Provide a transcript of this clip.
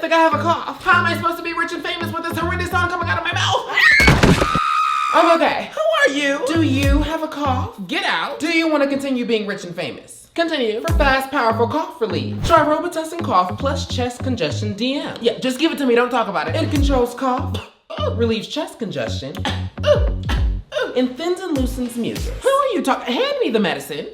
think I have a cough. How am I supposed to be rich and famous with this horrendous song coming out of my mouth? I'm okay. Who are you? Do you have a cough? Get out. Do you want to continue being rich and famous? Continue. For fast, powerful cough relief, try Robitussin Cough plus chest congestion DM. Yeah, just give it to me. Don't talk about it. It controls cough, relieves chest congestion, and thins and loosens mucus. Who are you talking? Hand me the medicine.